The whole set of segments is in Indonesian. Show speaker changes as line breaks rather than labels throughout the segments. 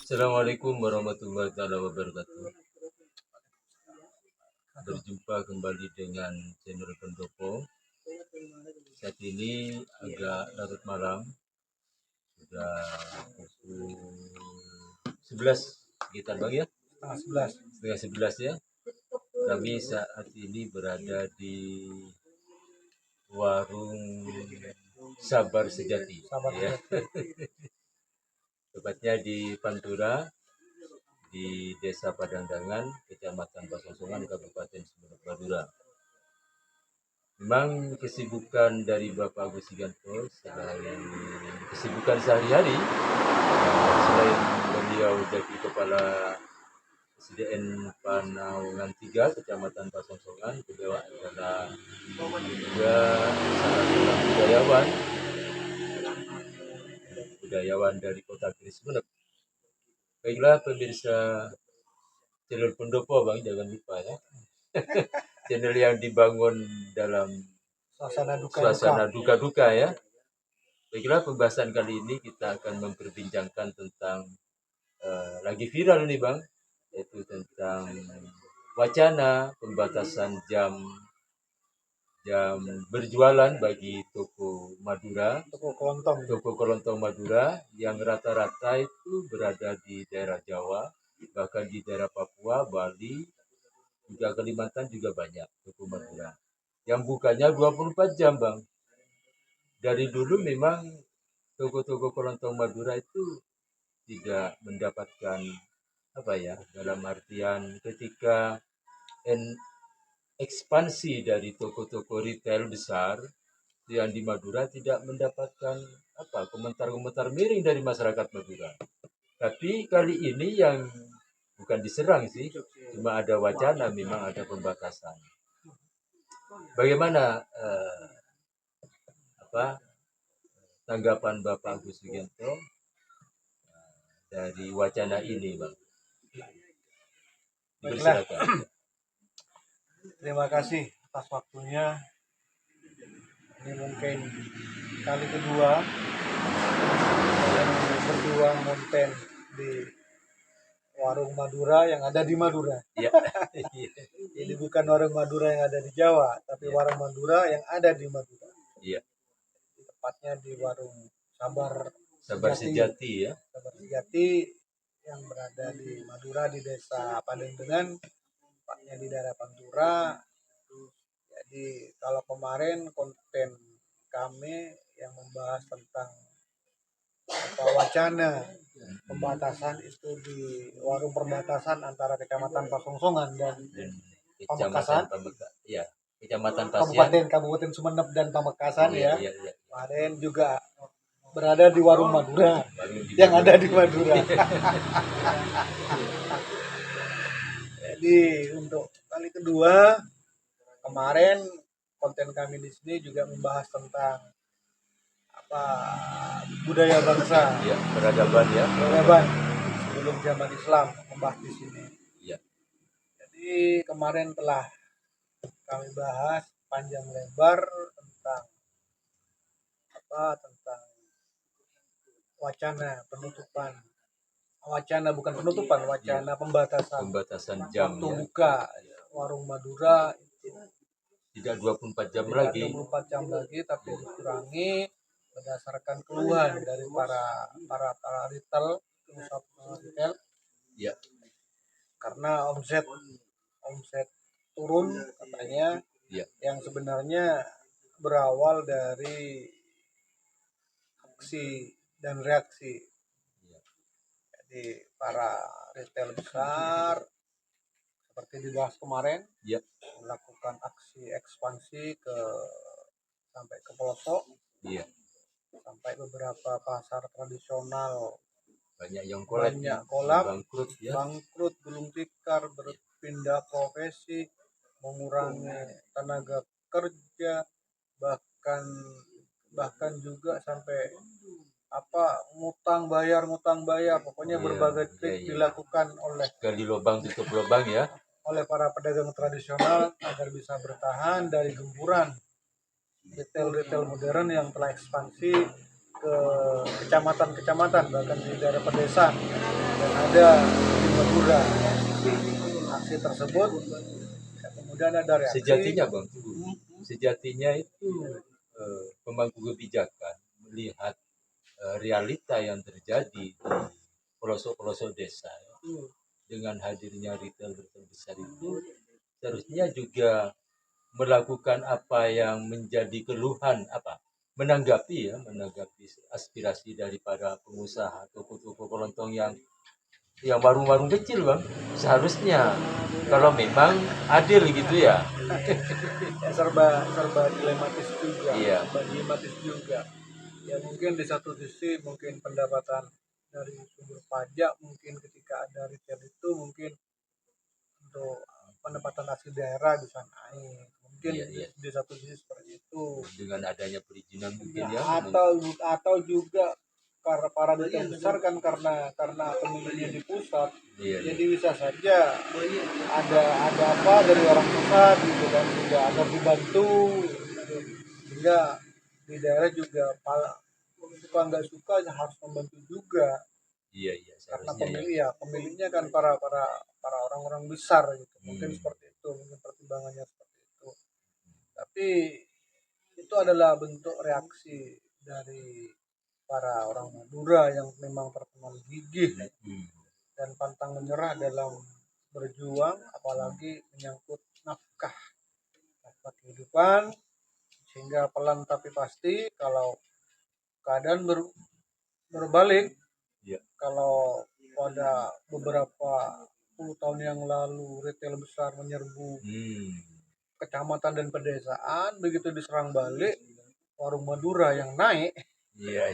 Assalamualaikum warahmatullahi wabarakatuh. Berjumpa kembali dengan channel Pendopo. Saat ini agak larut malam, sudah pukul 11 sekitar bang ya, setengah 11 ya. Kami saat ini berada di warung Sabar Sejati, ya. Tepatnya di Pantura, di Desa Padandangan, Kecamatan Pasongsongan, Kabupaten Sumeneb, Madura. Memang kesibukan dari Bapak Agus Giganto selain kesibukan sehari-hari, selain beliau jadi Kepala SDN Panaungan 3 Kecamatan Pasongsongan, beliau adalah juga salah seorang budayawan dari Kota Keris Sumeneb. Baiklah pemirsa channel Pendopo bang, jangan lupa ya. Channel yang dibangun dalam suasana duka-duka ya. Baiklah, pembahasan kali ini kita akan memperbincangkan tentang lagi viral nih bang, yaitu tentang wacana pembatasan jam berjualan bagi toko Madura, toko kelontong Madura yang rata-rata itu berada di daerah Jawa, bahkan di daerah Papua, Bali, juga Kalimantan juga banyak toko Madura yang bukanya 24 jam bang. Dari dulu memang toko-toko kelontong Madura itu tidak mendapatkan dalam artian ketika ekspansi dari toko-toko retail besar yang di Madura tidak mendapatkan komentar-komentar miring dari masyarakat Madura. Tapi kali ini yang bukan diserang sih, cuma ada wacana memang ada pembatasan. Bagaimana tanggapan Bapak Agus Giganto dari wacana ini, bang?
Silakan. Terima kasih atas waktunya. Ini mungkin kali kedua yang berjuang konten di warung Madura yang ada di Madura.
Ya.
Jadi bukan warung Madura yang ada di Jawa, tapi warung Madura yang ada di Madura.
Iya.
Tepatnya di warung Sabar
Sejati ya.
Sabar Sejati yang berada di Madura di Desa Padangangan, tepatnya di daerah Pantura. Jadi kalau kemarin konten kami yang membahas tentang wacana pembatasan itu di warung perbatasan antara Kecamatan Pasongsongan dan Pamekasan, Kabupaten Sumeneb dan Pamekasan ya. Kemarin juga berada di warung Madura yang ada di Madura. Jadi untuk kali kedua, kemarin konten kami di sini juga membahas tentang budaya bangsa,
ya, peradaban
sebelum zaman Islam, membahas di sini.
Ya.
Jadi kemarin telah kami bahas panjang lebar tentang wacana pembatasan
jam
waktu buka warung Madura
tidak 24 jam lagi,
tapi dikurangi berdasarkan keluhan dari para retail,
ya.
Karena omset turun katanya,
ya.
Yang sebenarnya berawal dari aksi dan reaksi.
Ya.
Jadi para retail besar seperti dibahas kemarin,
ya,
melakukan aksi ekspansi sampai ke pelosok,
ya,
sampai beberapa pasar tradisional
banyak yang
kolap,
bangkrut,
gulung tikar, berpindah profesi, mengurangi tenaga kerja, bahkan juga sampai ngutang bayar, pokoknya berbagai trik dilakukan oleh
gali lubang tutup lubang ya,
oleh para pedagang tradisional agar bisa bertahan dari gempuran retail modern yang telah ekspansi ke kecamatan, bahkan di daerah pedesaan. dan ada di Madura. Aksi tersebut ya, kemudian ada reaksi.
Sejatinya Bang, sejatinya itu pemangku kebijakan melihat realita yang terjadi di pelosok-pelosok desa itu, dengan hadirnya retail besar itu seharusnya juga melakukan apa yang menjadi keluhan, menanggapi aspirasi daripada pengusaha toko-toko kelontong yang warung-warung kecil Bang. Seharusnya kalau memang adil gitu ya.
serba serba dilematis juga.
Iya.
Serba dilematis juga. Ya mungkin di satu sisi mungkin pendapatan dari sumber pajak mungkin ketika ada retail itu mungkin untuk pendapatan asli daerah bisa naik. Mungkin
Iya.
di satu sisi seperti itu.
Dengan adanya perizinan mungkin
Ya, atau juga para duta besar kan karena pemilihannya di pusat,
Iya.
jadi bisa saja ada apa dari orang pusat gitu kan, juga agar dibantu gitu. Sehingga di daerah juga suka nggak suka harus membantu juga
Iya,
karena
seharusnya
pemiliknya kan para orang-orang besar gitu, mungkin seperti itu, mungkin pertimbangannya seperti itu. Tapi itu adalah bentuk reaksi dari para orang Madura yang memang terkenal gigih dan pantang menyerah dalam berjuang, apalagi menyangkut nafkah kehidupan, sehingga pelan tapi pasti kalau keadaan berbalik,
Iya.
kalau pada beberapa puluh tahun yang lalu retail besar menyerbu kecamatan dan pedesaan, begitu diserang balik warung Madura yang naik.
Iya.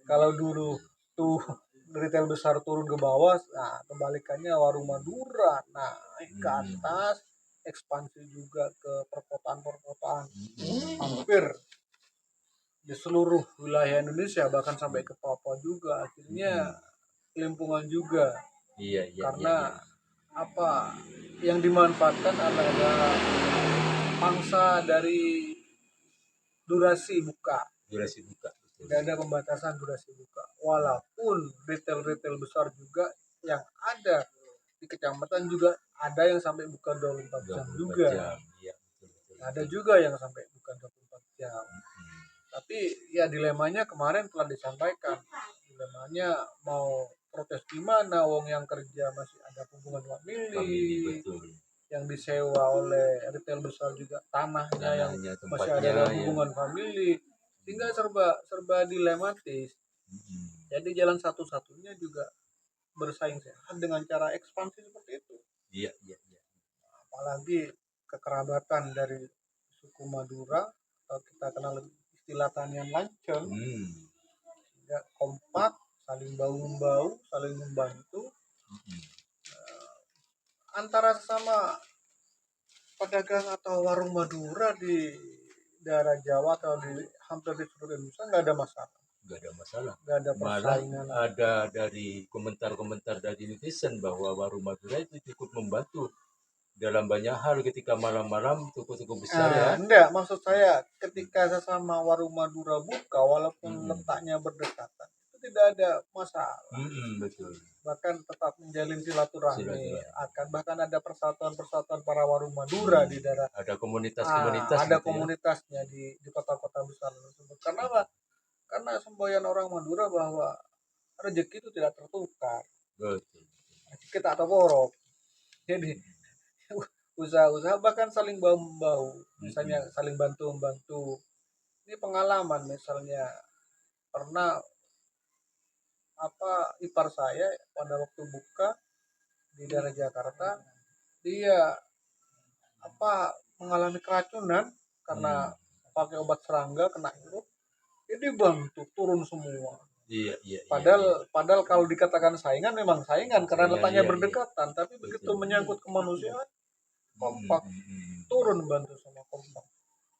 Kalau dulu tuh retail besar turun ke bawah, nah kebalikannya warung Madura naik ke atas, ekspansi juga ke perkotaan-perkotaan hampir di seluruh wilayah Indonesia, bahkan sampai ke Papua juga, akhirnya kelimpungan juga.
Iya.
Karena apa yang dimanfaatkan adalah pangsa dari durasi buka. Tidak ada pembatasan durasi buka. Walaupun retail besar juga yang ada di kecamatan juga ada yang sampai buka 24 jam juga.
Iya,
Ada juga yang sampai buka 24 jam. Tapi ya dilemanya kemarin telah disampaikan. Dilemanya mau protes gimana, wong yang kerja masih ada hubungan famili, yang disewa oleh retail besar juga tanahnya yang masih ada hubungan famili, sehingga serba dilematis. Jadi jalan satu-satunya juga bersaing sehat dengan cara ekspansi seperti itu.
Iya.
Apalagi kekerabatan dari suku Madura, atau kita kenal istilah tanian lanceng, sehingga kompak, saling bau-membau, saling membantu. Antara sesama pedagang atau warung Madura di daerah Jawa atau di hampir di seluruh Indonesia nggak ada masalah. Nggak ada persaingan.
Malah ada dari komentar-komentar dari netizen bahwa warung Madura itu cukup membantu dalam banyak hal ketika malam-malam toko-toko besar ya.
Enggak, maksud saya ketika sesama warung Madura buka walaupun letaknya berdekatan itu tidak ada masalah.
Betul.
Bahkan tetap menjalin silaturahmi, bahkan ada persatuan para warung Madura di daerah.
Ada komunitas-komunitas.
Ada komunitasnya di kota-kota besar tersebut. Karena apa? Karena semboyan orang Madura bahwa rezeki itu tidak tertukar.
Betul.
Kita atau borok. Jadi usaha-usaha bahkan saling bau-bau, misalnya saling bantu-membantu. Ini pengalaman, misalnya pernah ipar saya pada waktu buka di daerah Jakarta, dia mengalami keracunan karena pakai obat serangga, kena hirup, jadi bantu turun semua.
Iya.
Padahal kalau dikatakan saingan memang saingan karena letaknya berdekatan, tapi begitu menyangkut kemanusiaan kompak, turun bantu sama kompak.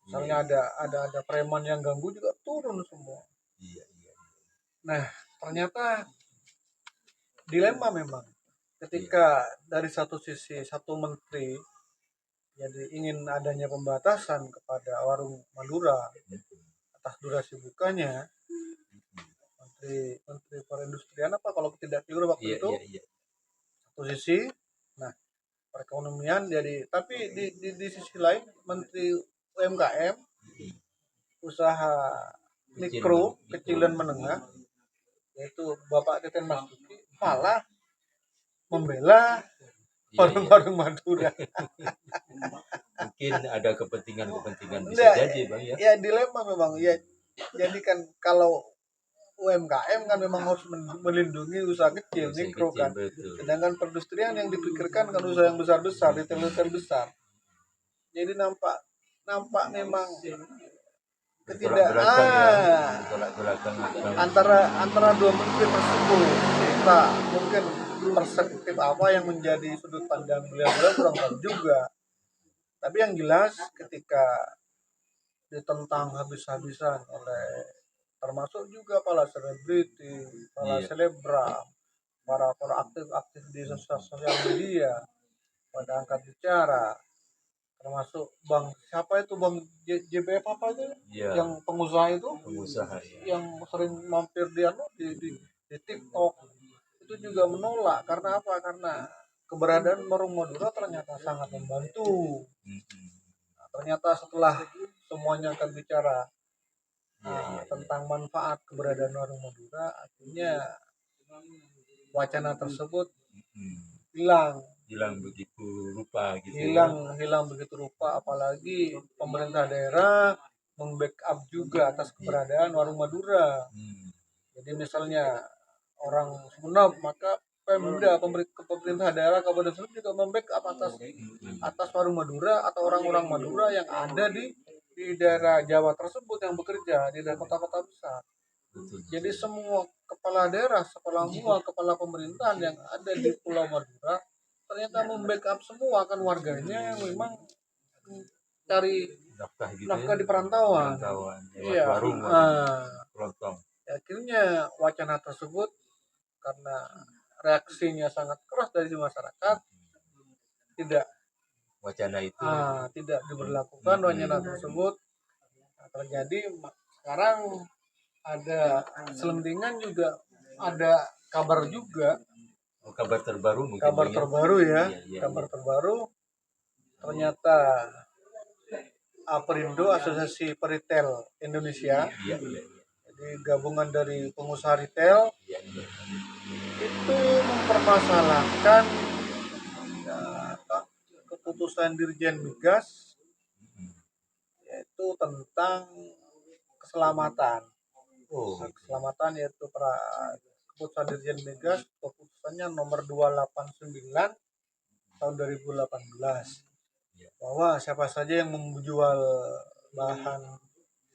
Misalnya ada preman yang ganggu juga turun semua.
Iya.
Nah, ternyata dilema memang ketika dari satu sisi satu menteri jadi ingin adanya pembatasan kepada warung Madura atas durasi bukanya Menteri Perindustrian apa kalau tidak keliru waktu
Iya,
itu,
iya, iya.
satu sisi. Nah, perekonomian jadi, tapi di sisi lain Menteri UMKM, usaha mikro, kecil dan menengah, yaitu Bapak Teten Mas Duki, malah membela
Iya, iya.
warung-warung Madura.
Mungkin ada kepentingan-kepentingan bisa
Enggak,
jadi Bang ya.
ya dilema memang ya. Jadi kan kalau UMKM kan memang harus melindungi usaha kecil,
Usaha
mikro
kecil,
kan.
betul.
Sedangkan perindustrian yang dipikirkan kan usaha yang besar-besar, retail-retail besar. Jadi nampak memang
Bertolak belakang ya, bertolak belakang
antara dua menteri tersebut. Kita mungkin perspektif apa yang menjadi sudut pandang beliau-beliau kurang tahu juga. Tapi yang jelas ketika ditentang habis-habisan oleh termasuk juga para selebriti, para
Iya.
selebgram, para aktif-aktif di sosial media pada angkat bicara, termasuk siapa itu bang JBF apa itu,
Iya.
yang pengusaha itu,
Pengusaha ya.
yang sering mampir di TikTok, itu juga menolak. Karena apa? Karena keberadaan warung Madura ternyata sangat membantu. Nah, ternyata setelah semuanya akan bicara tentang manfaat keberadaan warung Madura, akhirnya wacana tersebut hilang
begitu rupa gitu
hilang begitu rupa. Apalagi pemerintah daerah membackup juga atas keberadaan warung Madura. Jadi misalnya orang Sumeneb, maka Pemda, pemerintah daerah Kabupaten Sumeneb juga membackup atas warung Madura atau orang-orang Madura yang ada di daerah Jawa tersebut yang bekerja di daerah kota-kota besar. Jadi semua kepala daerah, kepala pemerintahan yang ada di Pulau Madura ternyata membackup semua kan warganya yang memang cari nafkah di perantauan. Iya. Akhirnya wacana tersebut karena reaksinya sangat keras dari masyarakat, tidak diberlakukan wacana tersebut. Nah, terjadi sekarang ada selentingan juga, ada kabar juga.
Kabar terbaru mungkin.
Kabar terbaru ya. Kabar terbaru ternyata Aperindo, Asosiasi Peritel Indonesia, jadi gabungan dari pengusaha retail, itu mempermasalahkan keputusan Dirjen Migas, yaitu tentang keselamatan. Keselamatan yaitu keputusan Dirjen Migas, keputusannya nomor 289 tahun 2018, bahwa siapa saja yang menjual bahan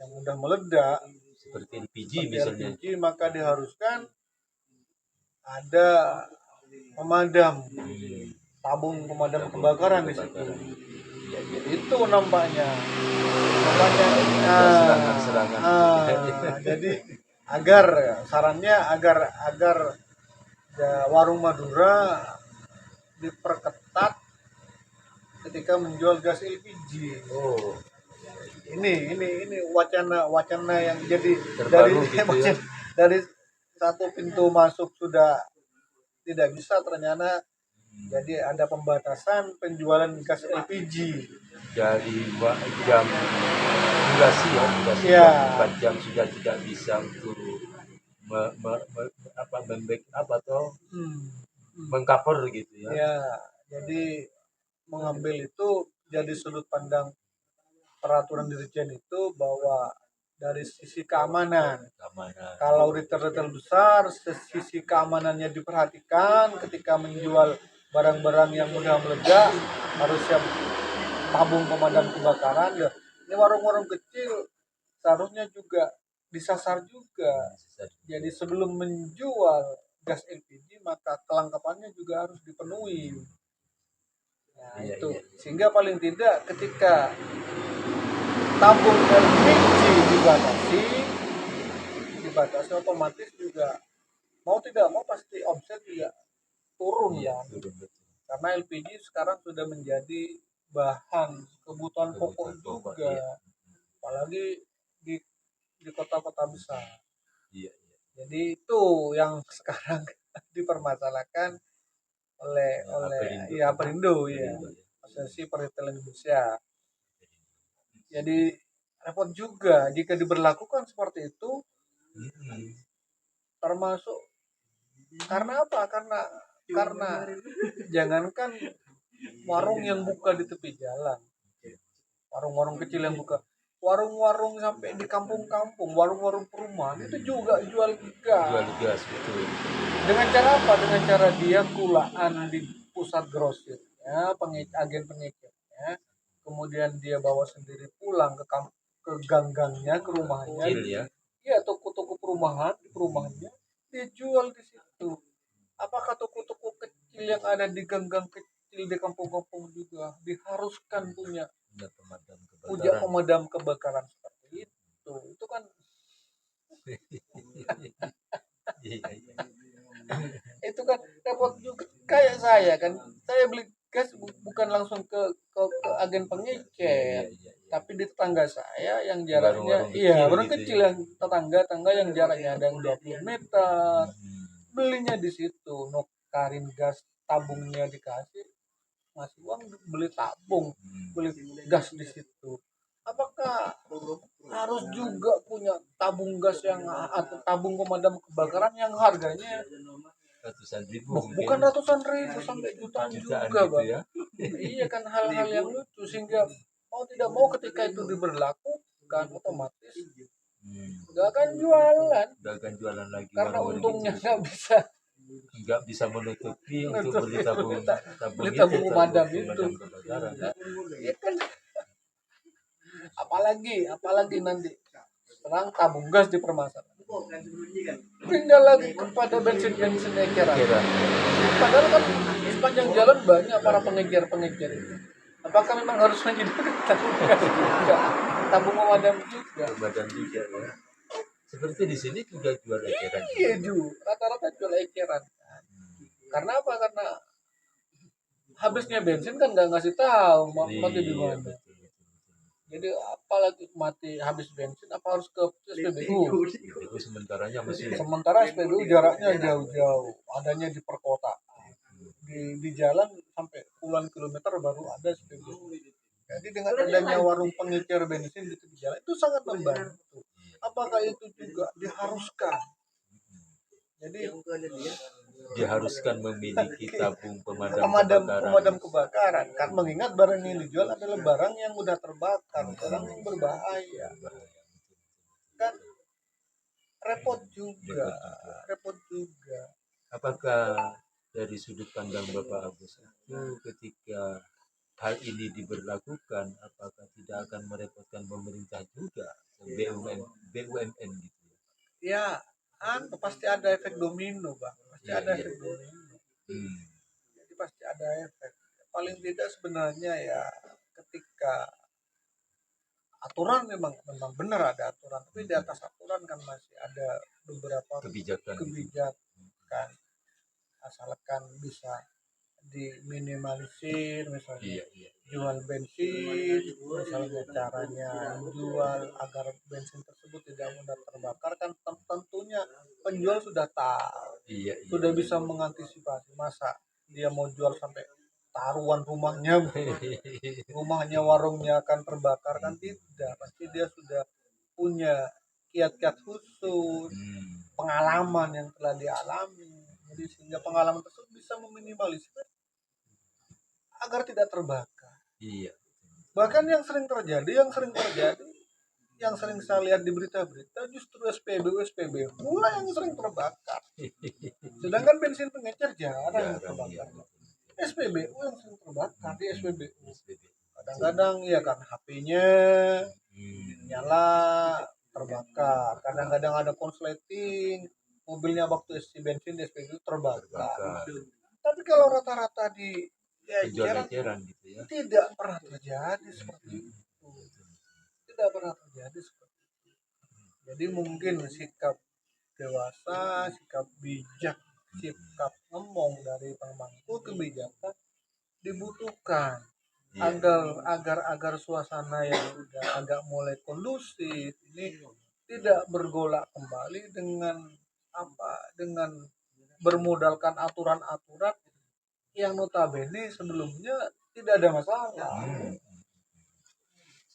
yang mudah meledak
seperti LPG
maka diharuskan ada tabung pemadam kebakaran di situ. Itu nampaknya jadi sarannya agar warung Madura diperketat ketika menjual gas LPG. Ini wacana yang jadi dari satu pintu masuk sudah tidak bisa, ternyata jadi ada pembatasan penjualan gas LPG
dari jam durasi 4 jam sudah tidak bisa untuk membackup atau mengcover gitu ya.
Jadi mengambil itu jadi sudut pandang peraturan Dirjen itu bahwa dari sisi keamanan. Kalau retail besar, sisi keamanannya diperhatikan ketika menjual barang-barang yang mudah meledak, harus siap tabung pemadam kebakaran. Ini warung-warung kecil seharusnya juga disasar juga. Jadi sebelum menjual gas LPG maka kelengkapannya juga harus dipenuhi. Nah, itu sehingga paling tidak ketika tabung LPG dibatasi otomatis juga mau tidak mau pasti omset juga turun ya. Karena LPG sekarang sudah menjadi bahan kebutuhan pokok juga, apalagi di kota-kota besar. Jadi itu yang sekarang dipermasalahkan oleh
Perindo,
ya Perindo ya,
Perindo ya.
Asosiasi Peritel Indonesia. Jadi repot juga jika diberlakukan seperti itu,
Mm-mm.
termasuk karena apa? Karena jangankan warung yang buka di tepi jalan, warung-warung kecil yang buka, warung-warung sampai di kampung-kampung, warung-warung perumahan itu juga jual
Jual
gas.
gas, betul.
Dengan cara apa? Dengan cara dia kulaan di pusat grosirnya, agen pengikutnya, kemudian dia bawa sendiri pulang ke ganggangnya, ke rumahnya,
Kecil ya.
iya toko-toko perumahan di perumahannya, dia jual di situ. Apakah toko-toko kecil yang ada di gang-gang kecil di kampung-kampung juga diharuskan punya pemadam kebakaran seperti itu? Itu kan
Iya, iya.
itu kan repot juga. Kayak saya beli gas bukan langsung ke agen
Iya,
pengecer,
iya, iya.
tapi di tetangga saya yang
Di
jaraknya
warung-warung
iya
kecil
orang
gitu
kecil
ya.
yang tetangga yang jaraknya ada yang 20 meter,
Hmm.
belinya di situ, nukarin gas, tabungnya dikasih, ngasih uang beli tabung, beli gas di situ. Apakah harus juga punya tabung gas yang atau tabung pemadam kebakaran yang harganya
Ratusan ribu mungkin.
bukan ratusan ribu sampai jutaan
Jutaan
juga,
gitu
Bang.
ya.
Iya kan hal-hal yang lucu sehingga mau tidak mau ketika itu diberlakukan otomatis
Hmm.
nggak akan jualan
Udah akan jualan lagi
karena
warung-warung
untungnya
kecil.
nggak bisa
Menutupi untuk
nutup
beli tabung
beli
tabung itu,
tabung pemadam
tabung
itu.
pemadam kebakaran.
Nah, ya kan apalagi nanti terang tabung gas dipermasalahkan, pindah lagi kepada bensin eceran.
Kira
Padahal kan sepanjang jalan banyak para pengejar itu. Apakah memang harus menyediakan tabung gas juga, tabung pemadam juga?
pemadam juga ya. Seperti di sini juga jual eceran.
Iya rata-rata jual eceran. Karena apa? Karena habisnya bensin kan nggak ngasih tahu mati di
Iya,
mana.
betul, betul.
Jadi apalagi mati habis bensin apa harus ke SPBU?
Itu sementaranya masih
Sementara SPBU jaraknya jauh-jauh, adanya di perkotaan. Di jalan sampai puluhan kilometer baru ada SPBU. Jadi dengan adanya warung pengecer bensin di tepi jalan itu sangat membantu. Apakah itu juga diharuskan? Jadi
diharuskan memiliki tabung pemadam
pemadam
kebakaran.
kebakaran kan mengingat barang yang dijual adalah barang yang mudah terbakar, barang yang berbahaya. Kan repot juga.
Apakah dari sudut pandang Bapak Agus itu ketika hal ini diberlakukan, apakah tidak akan merepotkan pemerintah juga, BUMN gitu ya?
Ya, pasti ada efek domino, Bang. Pasti
Iya,
ada
iya.
efek domino.
Hmm.
Jadi pasti ada efek. Paling tidak sebenarnya ya ketika aturan memang benar ada aturan, tapi di atas aturan kan masih ada beberapa
Kebijakan.
asalkan bisa diminimalisir, misalnya
Iya, iya.
jual bensin, misalnya caranya jual agar bensin tersebut tidak mudah terbakar kan tentunya penjual sudah tahu,
Iya, iya.
sudah bisa mengantisipasi. Masa dia mau jual sampai taruhan rumahnya warungnya akan terbakar kan tidak, pasti dia sudah punya kiat-kiat khusus, pengalaman yang telah dialami, jadi sehingga pengalaman tersebut bisa meminimalisir agar tidak terbakar.
Iya.
Bahkan yang sering terjadi yang sering saya lihat di berita-berita justru SPBU pula yang sering terbakar, sedangkan bensin pengecer jarang terbakar. SPBU yang sering terbakar di SPBU. Kadang-kadang ya kan HP-nya nyala terbakar, kadang-kadang ada konsleting mobilnya waktu isi bensin di SPBU terbakar. Tapi kalau rata-rata di
Eceran gitu ya.
tidak pernah terjadi seperti itu. Tidak pernah terjadi seperti itu. Jadi mungkin sikap dewasa, sikap bijak, sikap ngomong dari pemangku kebijakan dibutuhkan agar suasana yang sudah agak mulai kondusif ini tidak bergolak kembali dengan dengan bermodalkan aturan-aturan yang notabene sebelumnya tidak ada masalah.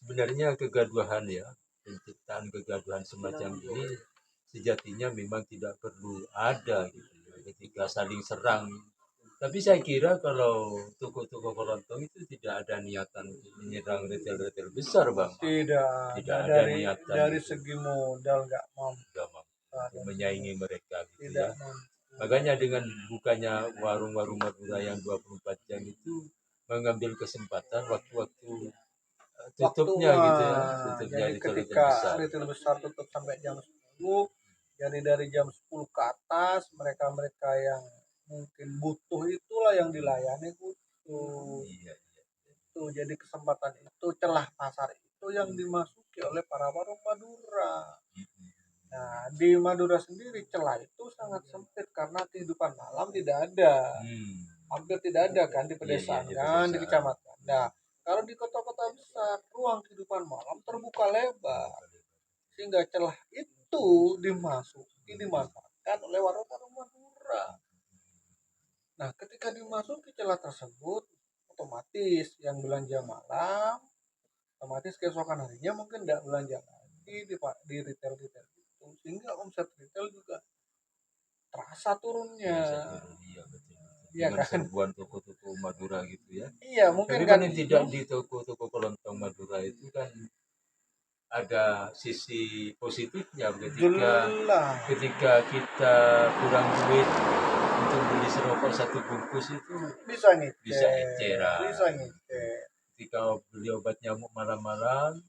Sebenarnya kegaduhan ya, penciptaan kegaduhan semacam ini sejatinya memang tidak perlu ada gitu ya, ketika saling serang. Tapi saya kira kalau toko-toko kelontong itu tidak ada niatan untuk menyerang retail-retail besar, Bang. Tidak ada niatan
dari
gitu.
segi modal nggak mampu.
Tidak mampu untuk menyaingi mereka gitu
Tidak
ya.
mampu.
Makanya dengan bukanya warung-warung Madura yang 24 jam itu mengambil kesempatan waktu-waktu tutupnya gitu ya, tutupnya
Jadi
retail
ketika
besar.
retail besar tutup sampai jam 10, jadi dari jam 10 ke atas mereka-mereka yang mungkin butuh itulah yang dilayani butuh.
Iya,
Itu jadi kesempatan itu, celah pasar itu yang dimasuki oleh para warung Madura. Nah, di Madura sendiri celah itu sangat sempit karena kehidupan malam tidak ada. Hampir tidak ada kan di pedesaan kan, di kecamatan. Nah, kalau di kota-kota besar, ruang kehidupan malam terbuka lebar. Sehingga celah itu dimanfaatkan oleh warung-warung Madura. Nah, ketika dimasuki celah tersebut, otomatis yang belanja malam, otomatis keesokan harinya mungkin tidak belanja lagi di retail-retail itu. Sehingga omset retail juga terasa turunnya.
iya betul.
Iya
Dengan
kan?
serbuan toko-toko Madura gitu ya.
Iya, mungkin
Tapi
kan
paling tidak di toko-toko kelontong Madura itu kan ada sisi positifnya
jelas
ketika kita kurang duit untuk beli serokok satu bungkus itu
bisa
bisa
ngecek,
eceran.
bisa ngecek,
Ketika beli obat nyamuk malam-malam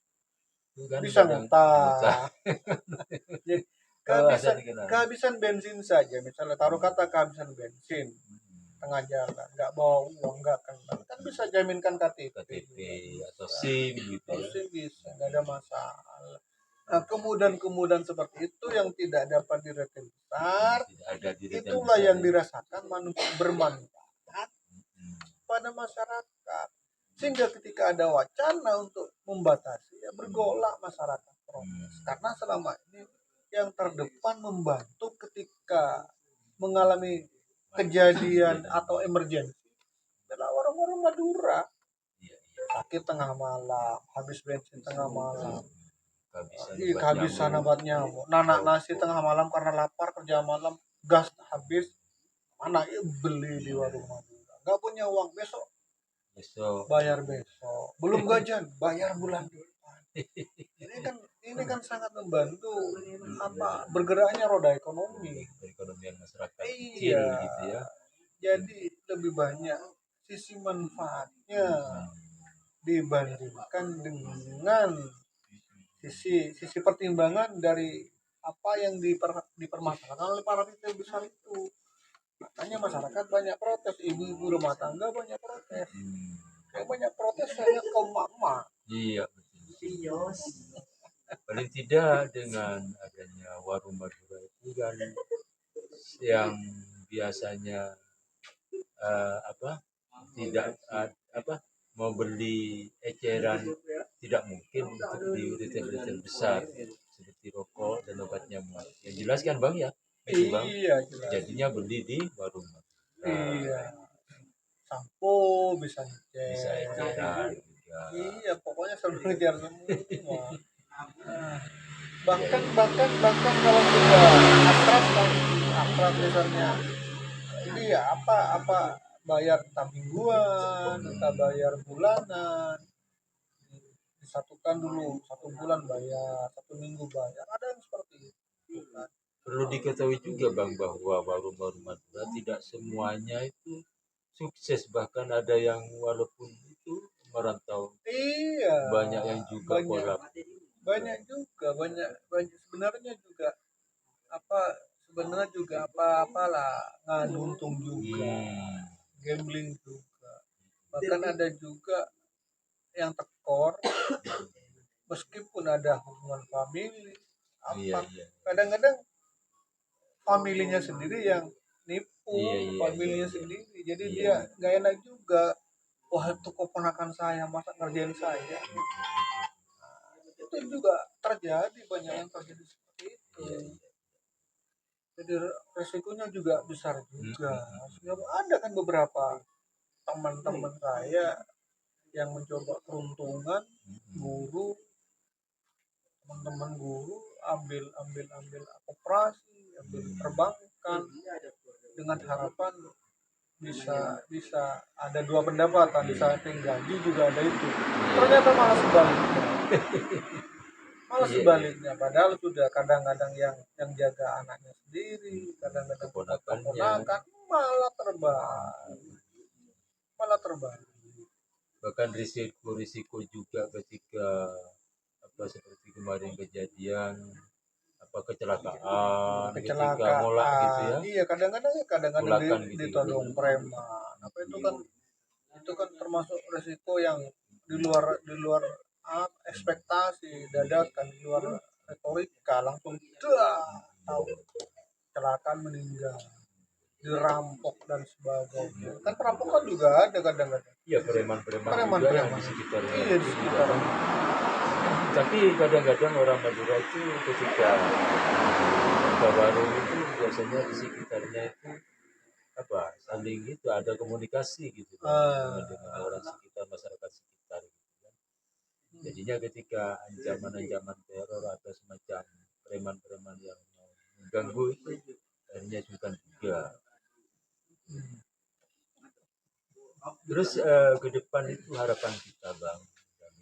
itu kan
bisa
kadang ngutang.
ngutang. Jadi
Kalau asal dikenal.
kehabisan bensin saja, misalnya taruh kata kehabisan bensin tengah jalan, nggak bawa uang, nggak kenal, kan bisa jaminkan KTP
atau SIM gitu
atau
ya.
SIM bisa, nggak ada masalah. Nah, kemudahan-kemudahan seperti itu yang tidak dapat direalisasikan, itulah yang dirasakan bermanfaat pada masyarakat. Sehingga ketika ada wacana untuk membatasi, ya bergolak masyarakat protes. Karena selama ini yang terdepan membantu ketika mengalami kejadian atau emergensi adalah orang-orang Madura. Sakit tengah malam, habis bensin tengah malam, kehabisan obat nyamuk, nanak nasi tengah malam karena lapar, kerja malam, gas habis, mana beli di warung Madura. Gak punya uang, besok bayar besok, belum gajian bayar bulan depan. Ini kan sangat membantu bergeraknya roda ekonomi,
perekonomian masyarakat
kecil gitu ya. Jadi lebih banyak sisi manfaatnya dibandingkan dengan sisi pertimbangan dari apa yang dipermasalahkan oleh para retail besar itu. Makanya masyarakat banyak protes, ibu-ibu rumah tangga banyak protes. Yang banyak protes hanya kaum mama.
Iya betul. Paling tidak dengan adanya warung Madura itu kan yang biasanya mau beli eceran tidak mungkin untuk di retail-retail besar seperti rokok dan obat nyamuk. Yang jelas kan Bang ya, itu Bang.
Iya, jelas.
Jadinya beli di warung.
Iya. Sampo bisa ngecek.
Bisa eceran juga.
Iya, pokoknya serba ngejar semua. Bahkan kalau sudah akrab misalnya, ini ya apa bayar entah mingguan, entah bayar bulanan, disatukan dulu 1 bulan bayar, 1 minggu bayar, ada yang seperti itu kan.
Perlu diketahui juga Bang bahwa warung-warung Madura tidak semuanya itu sukses, bahkan ada yang walaupun itu merantau.
Iya,
Banyak yang juga kolab.
Banyak sebenarnya juga apalah ngadu untung juga, gambling juga, bahkan ada juga yang tekor meskipun ada hubungan famili kadang-kadang familinya sendiri yang nipu familinya sendiri, jadi dia nggak enak juga, wah itu keponakan saya masa ngerjain saya. Itu juga terjadi, banyak yang terjadi seperti itu. jadi resikonya juga besar juga. Ada kan beberapa teman-teman saya yang mencoba peruntungan, guru, teman-teman guru ambil koperasi, ambil perbankan dengan harapan bisa bisa ada dua pendapatan, di samping gaji juga ada itu. Ternyata malah sebaliknya. Malah sebaliknya, padahal sudah kadang-kadang yang jaga anaknya sendiri, kadang-kadang keponakan malah terbang.
Bahkan risiko juga ketika seperti kemarin kejadian kecelakaan ketika mulak gitu ya.
Iya, kadang-kadang
Mulakan gitu.
ditodong preman. Itu kan termasuk resiko yang di luar ekspektasi, dadakan, di luar retorika, langsung tahu kecelakaan, meninggal, dirampok dan sebagainya. Kan perampokan juga ada kadang-kadang.
Iya, preman juga yang di sekitarnya.
Iya, di sekitar.
Tapi kadang-kadang orang Madura itu ketika ke warung itu biasanya di sekitarnya itu saling itu ada komunikasi gitu dengan orang sekitar, masyarakat sekitar gitu kan. Jadinya ketika ancaman teror atau semacam preman-preman yang mengganggu itu akhirnya sungkan juga. Terus ke depan itu harapan kita Bang,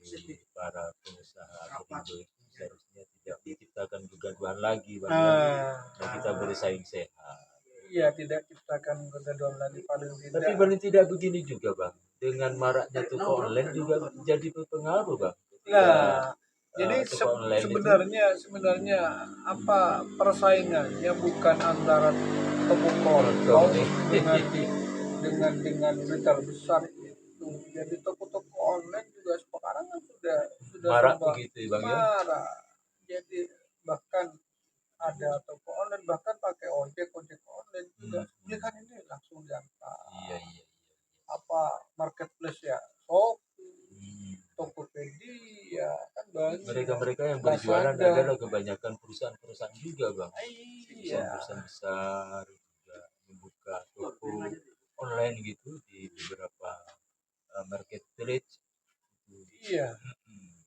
dari para pengusaha Perindo itu seharusnya tidak menciptakan kegaduhan lagi Bang, dan kita bersaing sehat.
Iya, tidak ciptakan kegaduhan lagi paling tidak.
Tapi paling tidak begini juga Bang, dengan maraknya toko online juga jadi berpengaruh Bang.
Nah, jadi sebenarnya apa persaingannya bukan antara toko kelontong dengan retail besar itu. Jadi toko-toko online juga sekarang kan sudah
marak begitu Bang ya.
Jadi bahkan ada toko online, bahkan pakai ojek online juga. Kan ini langsung diantar.
Iya.
Marketplace ya, Tokopedia kan banyak.
Mereka yang berjualan adalah kebanyakan perusahaan juga Bang. Perusahaan besar juga membuka toko online gitu di beberapa marketplace.
Iya.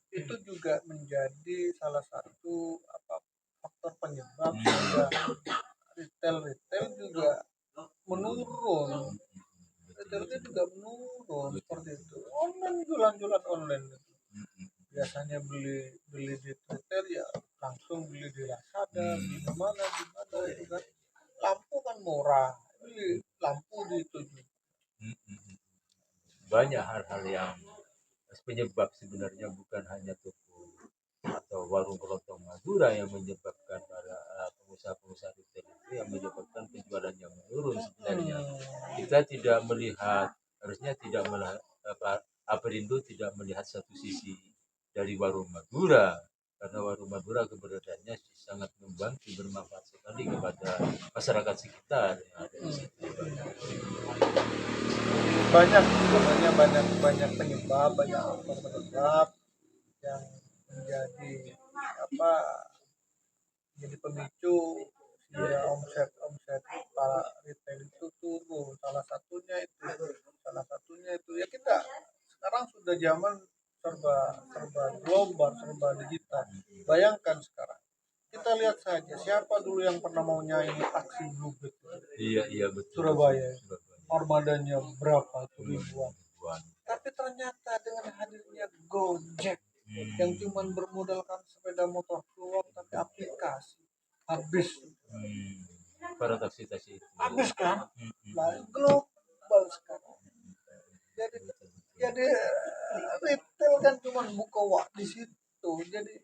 Itu juga menjadi salah satu faktor penyebab sehingga retail juga menurun. Retailnya juga menurun seperti itu. Online, jualan online itu. Biasanya beli di retail ya langsung beli di Lazada, di mana itu kan. Lampu kan murah, beli lampu di itu.
Banyak hal-hal yang penyebab sebenarnya bukan hanya toko atau warung kelontong Madura yang menyebabkan para pengusaha-pengusaha retail itu yang menyebabkan penjualannya menurun sebenarnya. Kita tidak melihat, harusnya tidak melihat Perindo tidak melihat satu sisi dari warung Madura, karena warung Madura keberadaannya sangat membantu, bermanfaat sekali kepada masyarakat sekitar yang ada di situ.
Banyak penyebab yang menjadi pemicu sehingga omset para retail itu turun. Salah satunya itu ya, kita sekarang sudah zaman serba global, serba digital. Bayangkan sekarang kita lihat saja siapa dulu yang pernah mau nyanyi taksi Bluebird.
Iya betul.
Surabaya. Armadanya berapa ribuan. Tapi ternyata dengan hadirnya Gojek yang cuma bermodalkan sepeda motor doang, tapi aplikasi habis.
Para taksi-taksi itu
habis kan? Nah, global sekarang. Jadi retail kan cuma buka di situ. Jadi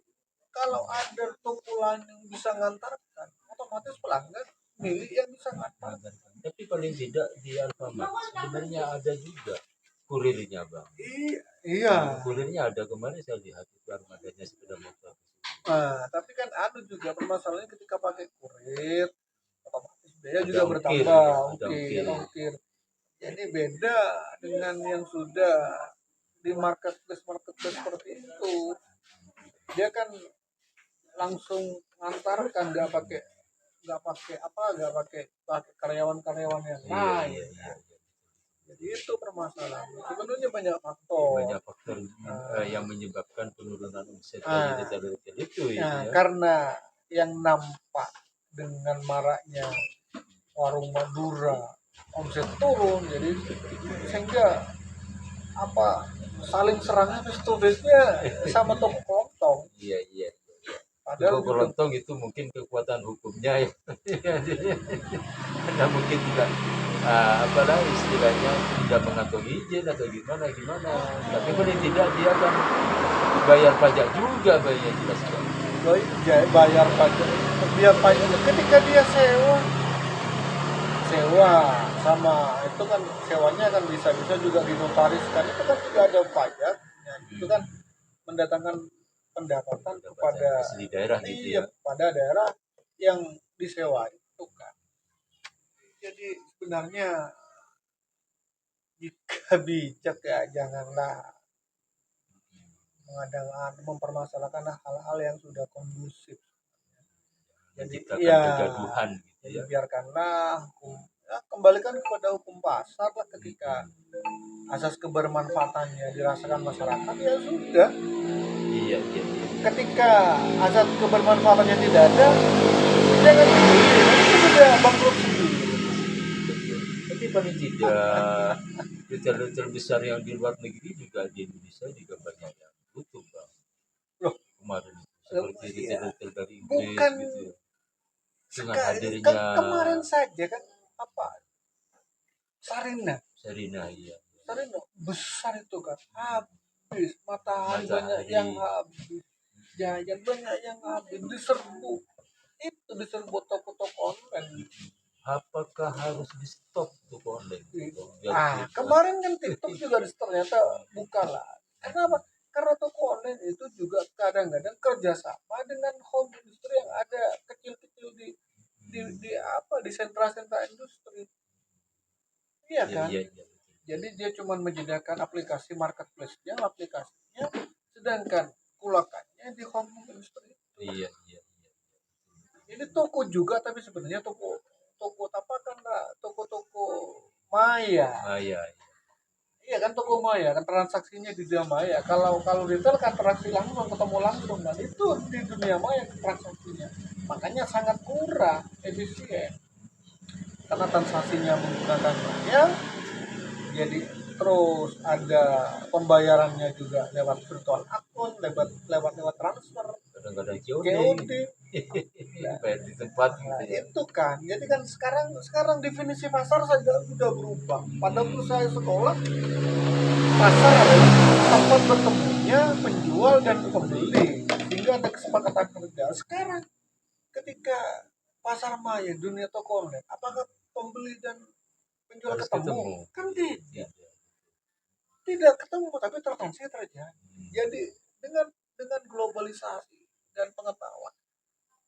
kalau ada toko lain yang bisa ngantarkan, otomatis pelanggan milih yang bisa ngantarkan.
Tapi paling tidak di Alfamart sebenarnya ada juga kurirnya Bang.
Iya.
Kurirnya ada, kemarin saya lihat itu armadanya sepeda motor.
Tapi kan ada juga permasalahannya ketika pakai kurir, otomatis biaya juga bertambah. Ongkir. Jadi beda dengan yang sudah di marketplace seperti itu. Dia kan langsung ngantarkan, nggak pakai pakai karyawan-karyawan yang
Iya,
lain.
iya, iya.
Jadi itu permasalahan. Sebenarnya banyak faktor.
Banyak faktor yang menyebabkan penurunan omset dari
Nah,
retail-retail itu
nah,
ya.
karena yang nampak dengan maraknya warung Madura omset turun, jadi sehingga apa saling serangnya face to face-nya sama toko kelontong.
Iya, iya.
Padahal
Toko kelontong itu mungkin kekuatan hukumnya ya. Karena mungkin tidak apalah istilahnya tidak mengantongi izin atau gimana. Tapi paling tidak dia kan bayar pajak juga bayarnya jelas kan.
bayar pajak, biar pajak ketika dia sewa sama itu kan sewanya kan bisa juga dinotariskan, itu kan juga ada pajak, itu kan mendatangkan pendapatan kepada
asli daerah gitu ya.
pada daerah yang disewa itu kan. Jadi sebenarnya jika bijak ya janganlah mempermasalahkan hal-hal yang sudah kondusif. Jadi
menciptakan kegaduhan gitu
jadi
ya.
biarkanlah hukum, ya, kembalikan kepada hukum pasar lah. Ketika asas kebermanfaatannya dirasakan masyarakat ya sudah.
Iya.
Ketika asas kebermanfaatannya tidak ada, jangan dibeli, itu sudah bangkrut sendiri.
Tapi paling tidak retail besar yang di luar negeri juga di Indonesia juga banyak yang tutup bang.
Loh,
Kemarin seperti retail dari Inggris
bukan
gitu ya. Dengan hadirnya
kemarin saja kan apa Sarina
iya.
Sarina besar itu kan habis, matahari banyak yang habis, jajan banyak yang habis, diserbu toko-toko online.
Apakah harus di stop toko online?
Kemarin kan TikTok juga ternyata buka lah. Kenapa? Karena toko online itu juga kadang-kadang kerjasama dengan home industry yang ada kecil-kecil di sentra-sentra industri. Iya kan?
Iya.
Jadi dia cuma menyediakan aplikasi marketplace-nya, aplikasinya, sedangkan kulakannya di home industry.
Iya.
Ini toko juga, tapi sebenarnya toko apa kan lah, toko maya. Iya kan, toko maya kan transaksinya di dunia maya. Kalau retail kan transaksi langsung, ketemu langsung, dan itu di dunia maya transaksinya. Makanya sangat kurang efisien. Karena transaksinya menggunakan maya, jadi terus ada pembayarannya juga lewat virtual akun, lewat transfer,
kadang-kadang
COD.
bayar di tempat gitu ya.
Itu kan, jadi kan sekarang definisi pasar saja sudah berubah. Pada waktu saya sekolah, pasar adalah tempat bertemunya penjual dan pembeli sehingga ada kesepakatan kerja. Sekarang ketika pasar maya, dunia toko online, apakah pembeli dan penjual ketemu? Kan tidak ketemu, tapi transaksi terjadi. Jadi dengan globalisasi dan pengetahuan,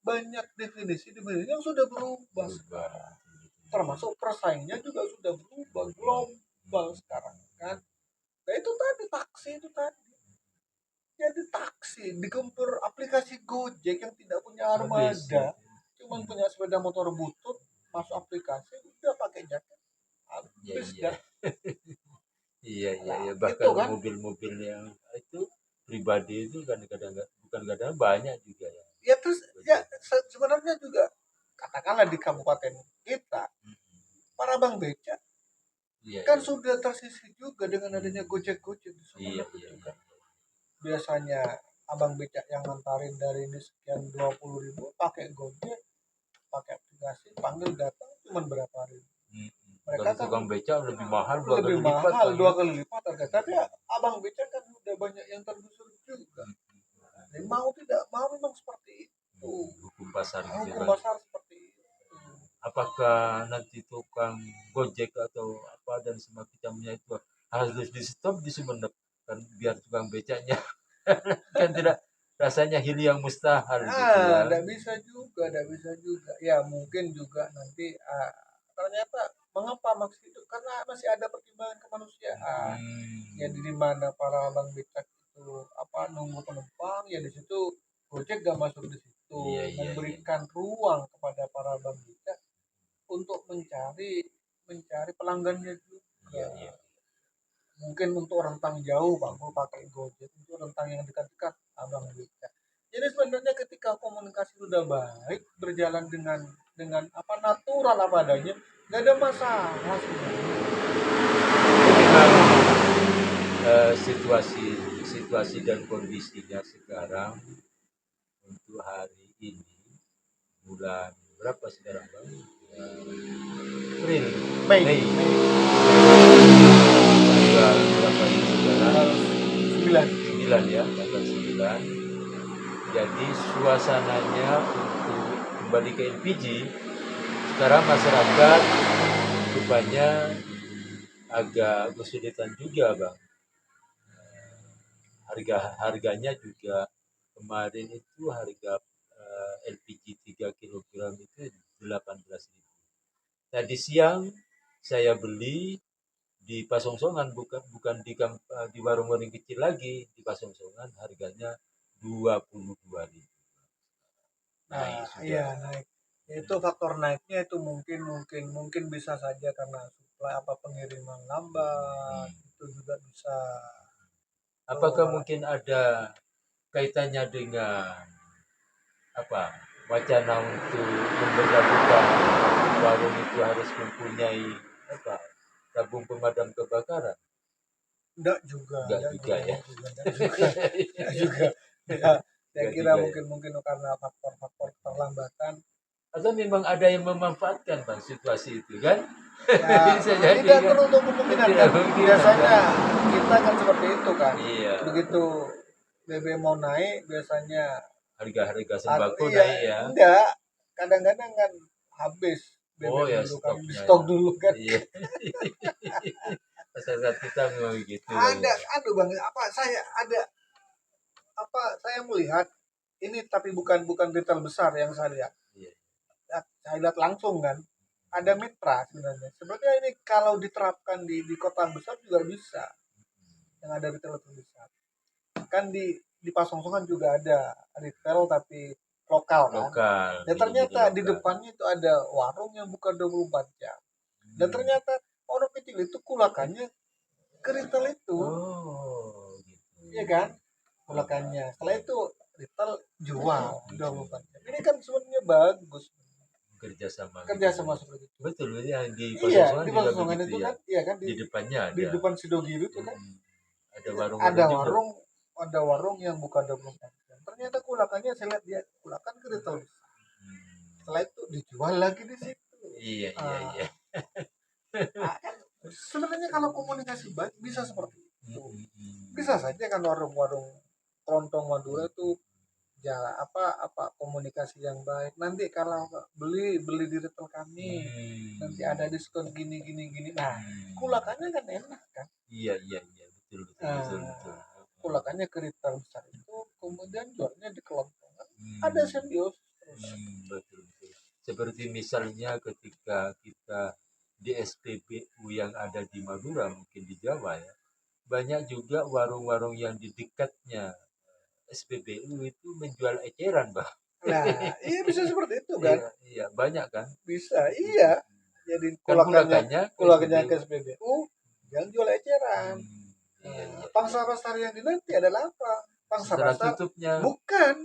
banyak definisi yang sudah berubah sekarang. Termasuk persaingannya juga sudah berubah global sekarang kan. Nah itu tadi taksi itu tadi. Jadi taksi digempur aplikasi Gojek yang tidak punya armada, cuman punya sepeda motor butut, masuk aplikasi udah pakai jaket habis dah.
Iya. Bahkan kan, mobil-mobil yang itu pribadi itu kan kadang-kadang banyak juga ya.
Ya terus ya sebenarnya juga katakanlah di kabupaten kita, para bang beca kan sudah tersisih juga dengan adanya Gojek di Sumeneb itu kan. Biasanya abang becak yang ngantarin dari ini sekian 20.000 pakai Gojek, pakai aplikasi, panggil datang cuma berapa ribu. Mereka kan
tukang becak lebih mahal dua
kali lipat harga. Tapi abang becak kan udah banyak yang tergusur juga. Jadi mau tidak mau memang seperti itu.
Hukum pasar
seperti itu.
Apakah nanti tukang Gojek atau apa dan semacamnya itu harus di stop di Sumeneb kan biar tukang becaknya kan tidak rasanya hil yang mustahil gitu ya.
Tidak bisa juga. Ya mungkin juga nanti ternyata mengapa maksud itu karena masih ada pertimbangan kemanusiaan. Jadi di mana para abang becak itu nunggu penumpang, ya di situ Gojek gak masuk di situ. itu,
Iya, iya, iya.
memberikan ruang kepada para Bang Wicca untuk mencari pelanggannya juga.
Iya, iya.
Mungkin untuk rentang jauh Bang Mul pakai Gojek, untuk rentang yang dekat-dekat Abang Wicca. Jadi sebenarnya ketika komunikasi sudah baik, berjalan dengan apa natural apa adanya, nggak ada masalah sebenarnya.
Memang situasi dan kondisinya sekarang untuk hari ini bulan berapa sekarang Bang? April,
Mei,
Mei,
Mei
tanggal berapa ini sekarang?
9.
9 ya, tanggal 9. Jadi suasananya untuk kembali ke LPG, sekarang masyarakat rupanya agak kesulitan juga Bang. Harganya juga kemarin itu harga LPG 3 kg itu 18.000. Tadi siang saya beli di Pasongsongan, bukan di warung-warung kecil lagi, di Pasongsongan harganya 22.000.
Nah,
Naik sudah.
iya naik. Itu faktor naiknya itu mungkin bisa saja karena suplai apa pengiriman lambat, itu juga bisa.
Apakah
Oh,
mungkin ada kaitannya dengan apa wacana untuk memberlakukan warung itu harus mempunyai apa tabung pemadam kebakaran?
enggak juga,
Enggak juga ya.
enggak juga. Ya, saya
Enggak
kira
juga ya.
mungkin karena faktor-faktor keterlambatan.
Atau memang ada yang memanfaatkan Bang situasi itu kan?
Ya,
Bisa jadi
tidak
kan?
terlalu kemungkinan
Tidak
kan.
mungkin
Biasanya
ada.
kita kan seperti itu kan.
Iya.
Begitu BBM mau naik, biasanya
Harga-harga sembako
iya,
naik ya.
enggak. Kadang-kadang kan habis
Oh
BBM
ya
dulu kan, di
stoknya
stok
ya.
dulu kan.
Iya. Masyarakat kita memang begitu Bang
Ada,
ya.
aduh Bang, saya melihat ini tapi bukan retail besar yang saya lihat.
Iya.
Saya lihat langsung kan. Ada mitra sebenarnya. Sebenarnya ini kalau diterapkan di kota besar juga bisa. Yang ada retail besar. Kan di Pasongsongan juga ada retail tapi lokal kan.
Lokal.
Dan ternyata di
lokal.
depannya itu ada warung yang buka 24 jam. Dan ternyata orang kecil itu kulakannya ke retail itu.
Oh, gitu.
Iya kan? Kulakannya. Setelah itu retail jual 24 jam. Ini kan sebenarnya bagus. Kerjasama
gitu.
seperti itu.
Betul ya di
Iya,
Pasongsongan
di
juga
Pasongsongan
begitu
itu
ya.
kan, iya kan
Di depannya
di
ada.
depan Sidogiru itu kan
Ada
ada
warung-warung juga.
ada warung yang buka 24 jam. Ternyata kulakannya saya lihat dia kulakan ke retail. Setelah itu dijual lagi di situ.
Iya, iya, iya.
Kan sebenarnya kalau komunikasi baik bisa seperti itu. Bisa saja kan warung-warung kelontong Madura itu jalan apa komunikasi yang baik. Nanti kalau beli di retail kami, nanti ada diskon gini. Nah, kulakannya kan enak kan.
Iya, iya, iya, betul.
Kulakannya ke retail besar itu, kemudian jualnya di kelontongan. Ada serius terus.
Betul. Seperti misalnya ketika kita di SPBU yang ada di Madura, mungkin di Jawa ya, banyak juga warung-warung yang di dekatnya SPBU itu menjual eceran, Bang.
Nah, iya bisa seperti itu kan?
Iya, banyak kan?
Bisa, iya. Jadi
Kan
kulakannya ke
SPBU.
SPBU, yang jual eceran.
Iya.
Pangsa pasar yang dinanti adalah apa? Pangsa
Setelah
pasar
tutupnya.
bukan.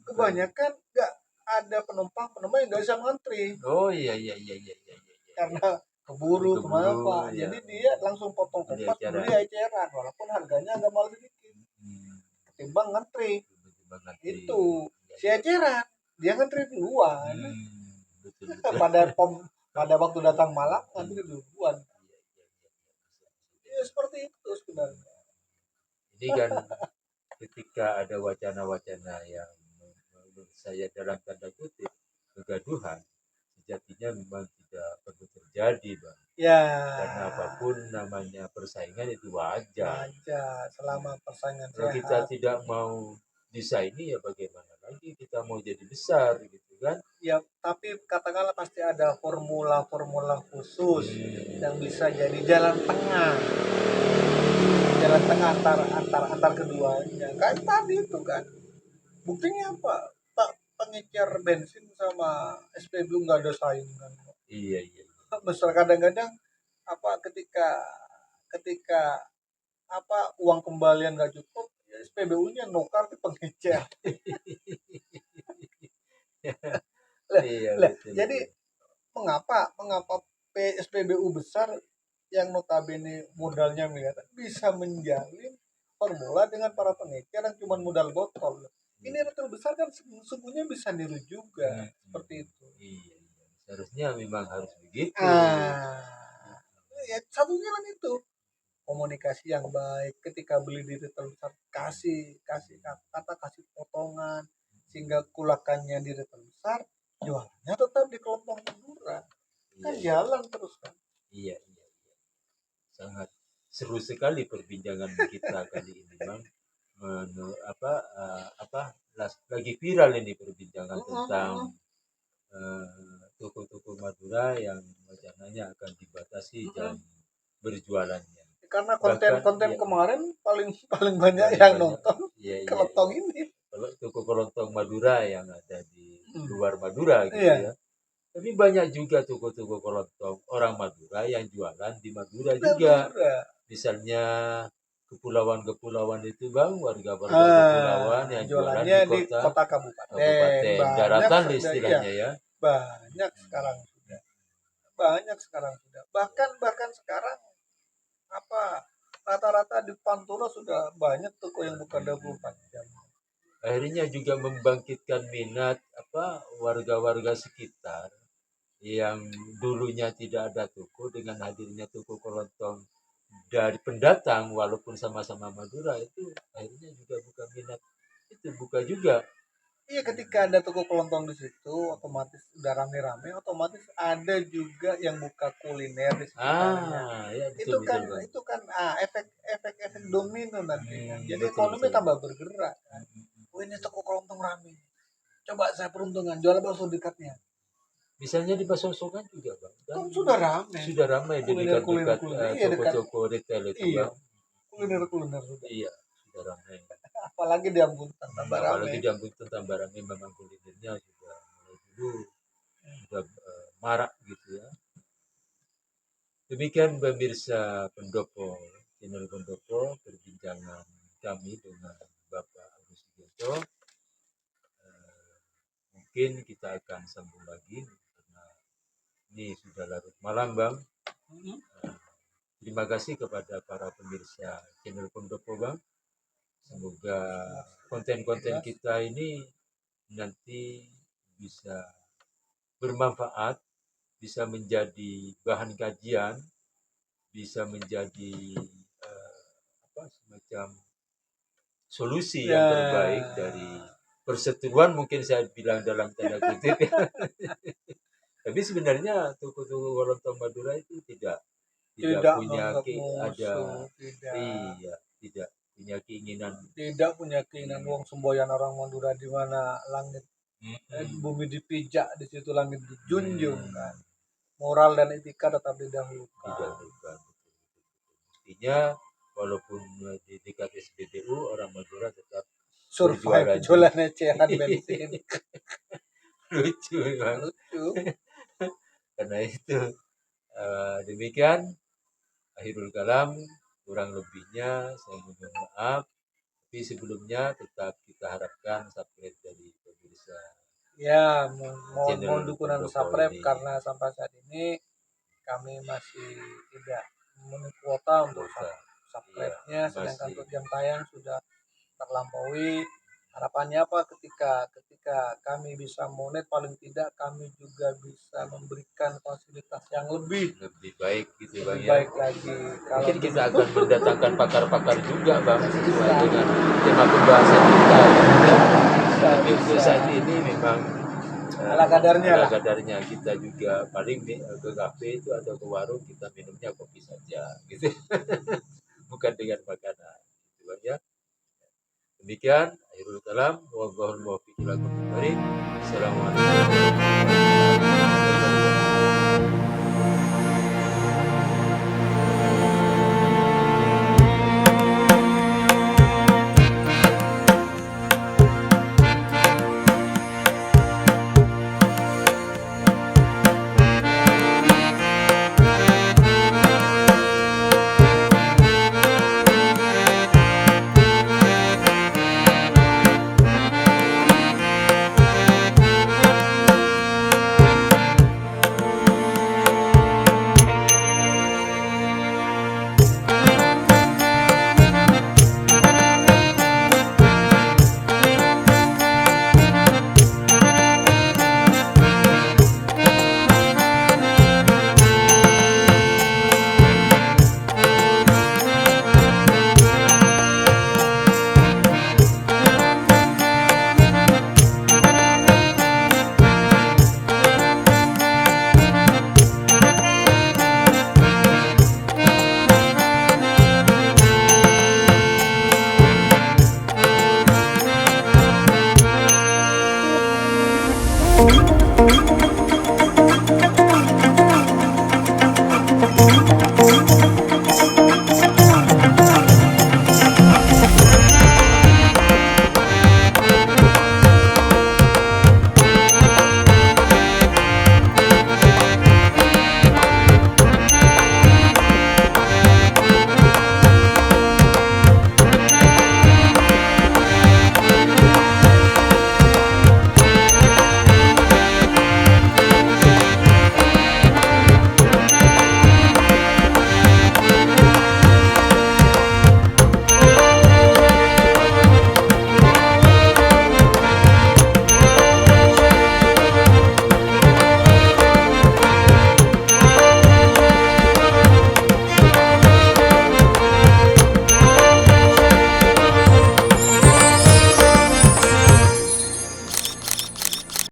Kebanyakan nggak ada penumpang yang nggak bisa ngantri.
Oh iya.
Karena keburu kenapa?
Iya.
Jadi dia langsung potong kupas beli eceran, walaupun harganya agak mahal sedikit. Ketimbang ngantri. Itu si eceran dia ngantri duluan.
Betul.
pada waktu datang malam ngantri duluan. Ya seperti itu sebenarnya.
Ini kan ketika ada wacana-wacana yang menurut saya dalam tanda kutip kegaduhan, sejatinya memang tidak perlu terjadi, Bang.
Ya.
Karena apapun namanya persaingan itu wajar.
Selama persaingan
kalau
sehat.
kita tidak mau disaingi ya bagaimana lagi kita mau jadi besar gitu kan.
Ya, tapi katakanlah pasti ada formula khusus yang bisa jadi jalan tengah antar keduanya. Kan tadi itu kan buktinya apa? pengecer bensin sama SPBU nggak ada saingan.
Iya, iya.
Besar kadang-kadang ketika ketika uang kembalian nggak cukup, ya SPBU-nya nukar ke pengecer.
Iya,
Lah,
betul,
jadi
betul.
mengapa SPBU besar yang notabene modalnya miliaran bisa menjalin formula dengan para pengecer yang cuma modal botol. Ini retail besar kan sesungguhnya bisa niru juga seperti itu.
Iya, iya. Seharusnya memang harus begitu.
Ya satunya kan itu komunikasi yang baik ketika beli di retail besar, kasih kasih potongan sehingga kulakannya di retail besar, jualannya tetap di kelontong Madura, kan
Iya,
jalan terus kan.
iya, iya. Sangat seru sekali perbincangan kita kali ini, Bang. Lagi viral ini perbincangan tentang toko-toko Madura yang rencananya akan dibatasi jam berjualannya.
Karena
Bahkan
konten-konten
iya,
kemarin paling paling banyak
paling
yang
banyak,
nonton
iya, iya,
kelontong
iya.
ini.
Kalau toko kelontong Madura yang ada di luar Madura gitu
Iya,
ya. Tapi banyak juga toko-toko kelontong orang Madura yang jualan di Madura juga.
Madura.
Misalnya kepulauan-kepulauan itu, Bang, warga-warga kepulauan yang jualan
Jualannya
di
di
kota
kota kabupaten.
kabupaten,
Banyak
daratan
sudah, iya,
istilahnya ya.
banyak sekarang sudah. Banyak sekarang sudah. Bahkan sekarang rata-rata di Pantura sudah banyak toko yang buka 24 jam.
Akhirnya juga membangkitkan minat warga-warga sekitar yang dulunya tidak ada toko, dengan hadirnya toko kelontong dari pendatang walaupun sama-sama Madura, itu akhirnya juga buka minat, itu buka juga.
Iya, ketika ada toko kelontong di situ, otomatis udah rame-rame, otomatis ada juga yang buka kuliner di sekitarnya.
Ya,
Itu
betul,
kan
betul, Bang.
efek domino nanti kan. Jadi
Betul,
ekonomi
betul.
tambah bergerak kan. Oh, ini toko kelontong rame. Coba saya peruntungan jual bakso dekatnya.
Misalnya di Pasosokan juga, Bang.
Kan sudah rame.
Sudah ramai di
Kuliner-kuliner
dekat-dekat
iya dekat.
toko-toko retail itu,
Iya.
Bang.
Kuliner sudah.
Iya, sudah ramai.
Apalagi di Ambuntan tambah
Apalagi
rame.
di Ambuntan tambah ramai, memang kulinernya sudah mulai dulu sudah marak gitu ya. Demikian pemirsa Pendopo, channel Pendopo, perbincangan kami dengan Bapak Agus Sugiarto. Mungkin kita akan sambung lagi karena ini sudah larut malam, Bang. Terima kasih kepada para pemirsa channel Pendopo, Bang. Semoga konten-konten kita ini nanti bisa bermanfaat, bisa menjadi bahan kajian, bisa menjadi semacam solusi yang terbaik dari perseteruan, mungkin saya bilang dalam tanda kutip ya. Tapi sebenarnya toko-toko kelontong Madura itu tidak punya tidak punya keinginan,
wong semboyan orang Madura di mana langit bumi dipijak, di situ langit dijunjung kan. Moral dan etika tetap didahulukan.
Artinya walaupun di dekat SPBU, orang Madura tetap
survive jualan ecehan bensin.
Lucu memang. Karena itu demikian akhirul kalam, kurang lebihnya saya mohon maaf. Tapi sebelumnya tetap kita harapkan subscribe dari pemirsa.
Ya, mohon dukungan subscribe
ini,
karena sampai saat ini kami masih tidak memenuhi kuota untuk subscribe-nya, sedangkan untuk jam tayang sudah terlampaui. Harapannya apa, ketika kami bisa monet, paling tidak kami juga bisa memberikan fasilitas yang lebih
baik gitu, Bang,
baik lagi.
Mungkin kita akan mendatangkan pakar-pakar juga, Bang, sesuai dengan tema pembahasan kita. Tapi untuk saat ini memang ala kadarnya kita juga paling ke kafe itu atau ke warung kita minumnya kopi saja gitu. Bukan dengan makanan gitu, Bang, ya. Demikian akhirul kalam, wallahul muwaffiq ila aqwamit thoriq. Assalamualaikum warahmatullahi wabarakatuh.